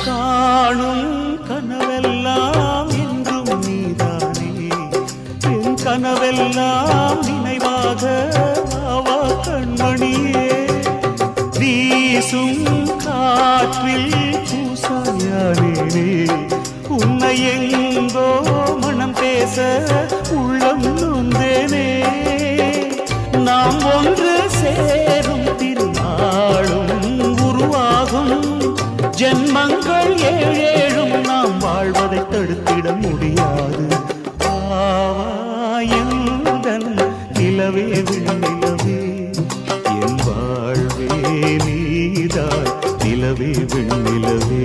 காணும் கனவெல்லாம் என்றும் நீதானே என் கனவெல்லாம் நினைவாக ஆவா கண்மணியே வீசும் காற்றில் பூசாயானே உன்னை எங்கோ மனம் பேச உள்ளம் நொந்தேனே நாம் ஒன்று சேரும் திருநாளும் உருவாகும் ஜென்மங்கள் ஏழேழும் நாம் வாழ்வதை தடுத்திட முடியாது ஆவாயந்தன் நிலவே விண்ணிலவே என் வாழ்வே நீதாய் நிலவே விண்ணிலவே